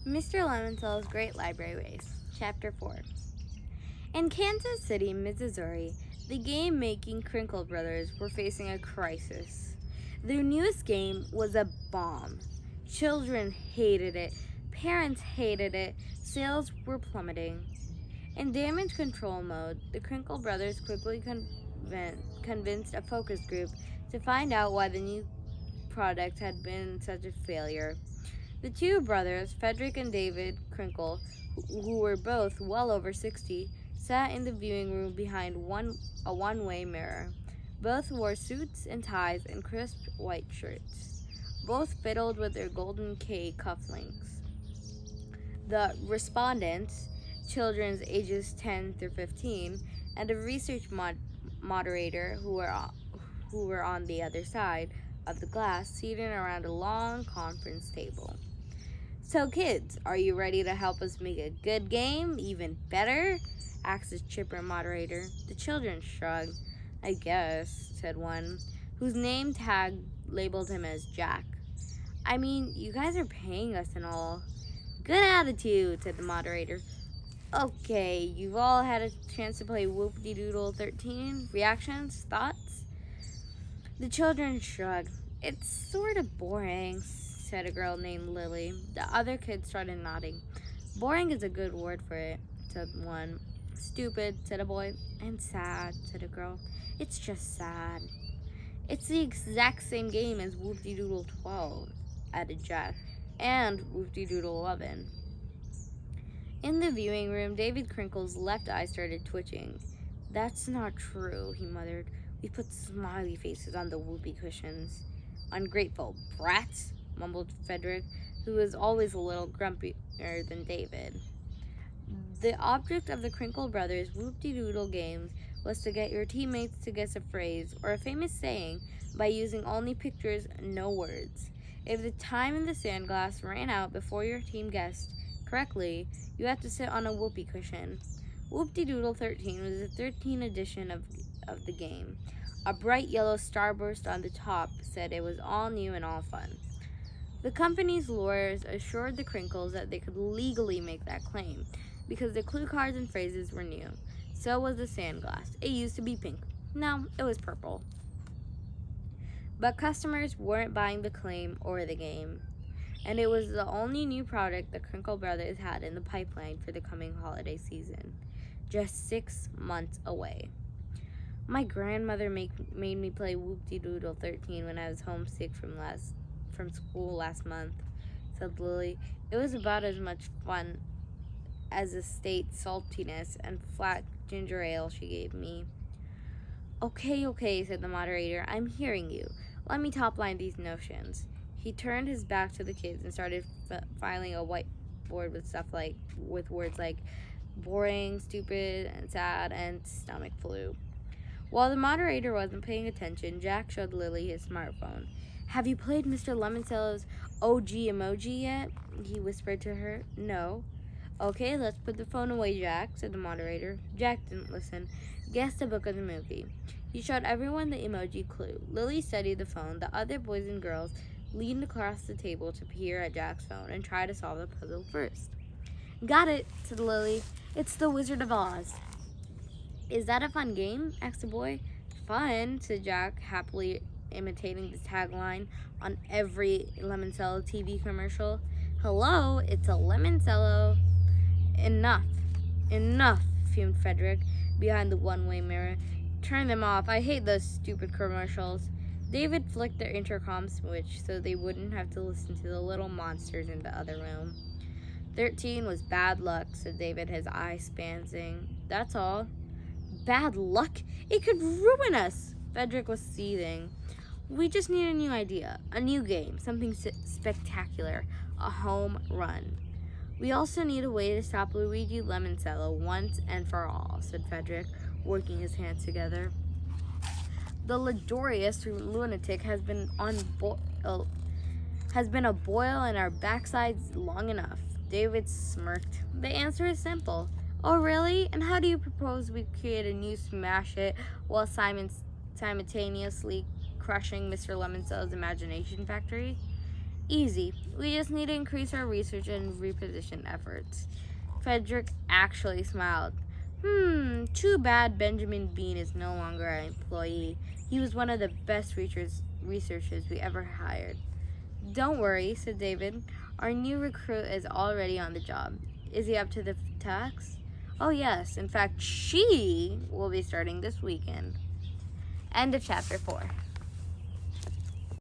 Mr. Lemonsello's Great Library Race, Chapter 4. In Kansas City, Missouri, the game-making Crinkle brothers were facing a crisis. Their newest game was a bomb. Children hated it, parents hated it, sales were plummeting. In damage control mode, the Crinkle brothers quickly convinced a focus group to find out why the new product had been such a failure. The two brothers, Frederick and David Crinkle, who were both well over 60, sat in the viewing room behind a one-way mirror. Both wore suits and ties and crisp white shirts. Both fiddled with their golden K cufflinks. The respondents, children ages 10 through 15, and a research moderator who were on the other side of the glass, seated around a long conference table. "So kids, are you ready to help us make a good game even better?" asked the chipper moderator. The children shrugged. "I guess," said one, whose name tag labeled him as Jack. "I mean, you guys are paying us and all." "Good attitude," said the moderator. "Okay, you've all had a chance to play Whoop-de-Doodle 13. Reactions? Thoughts?" The children shrugged. "It's sort of boring," said a girl named Lily. The other kids started nodding. "Boring is a good word for it," said one. "Stupid," said a boy. "And sad," said a girl. "It's just sad." "It's the exact same game as Whoop-de-Doodle 12, added Jack, "and Whoop-de-Doodle 11. In the viewing room, David Crinkle's left eye started twitching. "That's not true," he muttered. "We put smiley faces on the whoopee cushions." "Ungrateful brats," mumbled Frederick, who was always a little grumpier than David. The object of the Crinkle brothers' Whoop-de-Doodle games was to get your teammates to guess a phrase or a famous saying by using only pictures, no words. If the time in the sandglass ran out before your team guessed correctly, you had to sit on a whoopee cushion. Whoop-de-Doodle 13 was the 13th edition of the game. A bright yellow starburst on the top said it was all new and all fun. The company's lawyers assured the Crinkles that they could legally make that claim, because the clue cards and phrases were new. So was the sandglass. It used to be pink. Now it was purple. But customers weren't buying the claim or the game, and it was the only new product the Crinkle brothers had in the pipeline for the coming holiday season, just 6 months away. "My grandmother made me play Whoop-de-Doodle 13 when I was homesick from school last month," said Lily. "It was about as much fun as the state saltiness and flat ginger ale she gave me." Okay, said the moderator. "I'm hearing you. Let me top-line these notions." He turned his back to the kids and started filing a whiteboard with words like boring, stupid, and sad, and stomach flu. While the moderator wasn't paying attention, Jack showed Lily his smartphone. "Have you played Mr. Lemonsello's OG emoji yet?" he whispered to her. "No." "Okay, let's put the phone away, Jack," said the moderator. Jack didn't listen. Guess the book of the movie. He showed everyone the emoji clue. Lily studied the phone. The other boys and girls leaned across the table to peer at Jack's phone and try to solve the puzzle first. "Got it," said Lily. "It's the Wizard of Oz." "Is that a fun game?" asked the boy. "Fun," said Jack, happily imitating the tagline on every Lemonsello TV commercial. "Hello, it's a Lemonsello." Enough, fumed Frederick behind the one-way mirror. "Turn them off. I hate those stupid commercials." David flicked their intercom switch so they wouldn't have to listen to the little monsters in the other room. 13 was bad luck, said David, his eyes spazzing. "That's all." "Bad luck? It could ruin us!" Frederick was seething. "We just need a new idea, a new game, something spectacular, a home run." "We also need a way to stop Luigi Lemonsello once and for all," said Frederick, working his hands together. "The laborious lunatic has been a boil in our backsides long enough." David smirked. "The answer is simple." "Oh, really? And how do you propose we create a new smash hit while simultaneously crushing Mr. Lemonsello's imagination factory?" Easy. We just need to increase our research and reposition efforts. Frederick actually smiled. Too bad Benjamin Bean is no longer an employee. He was one of the best researchers we ever hired. Don't worry, said David. Our new recruit is already on the job. Is he up to the task? Oh, yes. In fact, she will be starting this weekend. End of chapter 4.